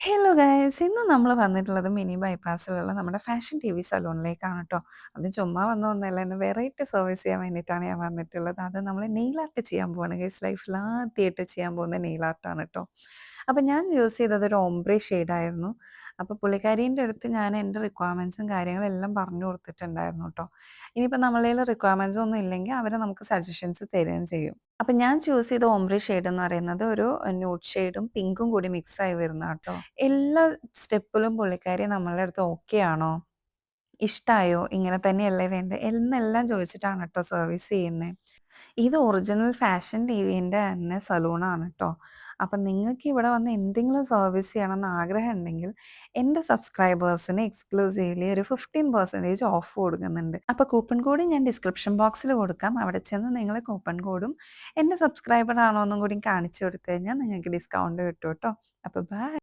Hello guys! ഇന്ന് നമ്മൾ വന്നിട്ടുള്ളത് മിനി ബൈപ്പാസിലുള്ള നമ്മുടെ ഫാഷൻ ടിവി സലൂണിലേക്കാണ് ട്ടോ. അത് ചുമ്മാ വന്നതൊന്നുമല്ല. ഇന്ന് വെറൈറ്റി സർവീസ് ചെയ്യാൻ വേണ്ടിയിട്ടാണ് ഞാൻ വന്നിട്ടുള്ളത്. അത് നമ്മൾ നെയിൽ ആർട്ട് ചെയ്യാൻ പോവാണ് ഗൈസ്. ലൈഫിൽ ആദ്യമായിട്ട് ചെയ്യാൻ പോകുന്ന നെയിൽ ആർട്ടാണ് ട്ടോ. അപ്പോൾ ഞാൻ യൂസ് ചെയ്തത് ഒരു ഓംബ്രെ ഷെയ്ഡായിരുന്നു. അപ്പോൾ പുള്ളിക്കാരീൻ്റെ അടുത്ത് ഞാൻ എൻ്റെ റിക്വയർമെൻറ്റ്സും കാര്യങ്ങളും എല്ലാം പറഞ്ഞു കൊടുത്തിട്ടുണ്ടായിരുന്നു ട്ടോ. ഇനിയിപ്പോൾ നമ്മളേൽ റിക്വയർമെൻറ്റ്സ് ഒന്നും ഇല്ലെങ്കിൽ അവർ നമുക്ക് സജഷൻസ് തരുകയും ചെയ്യും. അപ്പം ഞാൻ ചൂസ് ചെയ്ത ഓംബ്രെ ഷെയ്ഡ് എന്ന് പറയുന്നത് ഒരു ന്യൂഡ് ഷെയ്ഡും പിങ്കും കൂടി മിക്സായി വരുന്നതാട്ടോ. എല്ലാ സ്റ്റെപ്പിലും പുള്ളിക്കാരി നമ്മളുടെ അടുത്ത് ഓക്കെ ആണോ? ഇഷ്ടായോ? ഇങ്ങനെ തന്നെയല്ലേ വേണ്ടേ? എന്നെല്ലാം ചോദിച്ചിട്ടാണ് ട്ടോ സർവീസ് ചെയ്യുന്നേ. ഇത് ഒറിജിനൽ ഫാഷൻ ടിവിൻ്റെ തന്നെ സലൂണാണ് ട്ടോ. അപ്പം നിങ്ങൾക്ക് ഇവിടെ വന്ന് എന്തെങ്കിലും സർവീസ് ചെയ്യണമെന്ന് ആഗ്രഹം ഉണ്ടെങ്കിൽ എൻ്റെ സബ്സ്ക്രൈബേഴ്സിന് എക്സ്ക്ലൂസീവ്ലി ഒരു 15% ഓഫ് കൊടുക്കുന്നുണ്ട്. അപ്പോൾ കൂപ്പൺ കോഡ് ഞാൻ ഡിസ്ക്രിപ്ഷൻ ബോക്സിൽ കൊടുക്കാം. അവിടെ ചെന്ന് നിങ്ങൾ കൂപ്പൺ കോഡും എൻ്റെ സബ്സ്ക്രൈബർ ആണോ എന്നും കൂടി കാണിച്ചു കൊടുത്തു കഴിഞ്ഞാൽ നിങ്ങൾക്ക് ഡിസ്കൗണ്ട് കിട്ടും ട്ടോ. അപ്പോൾ ബൈ.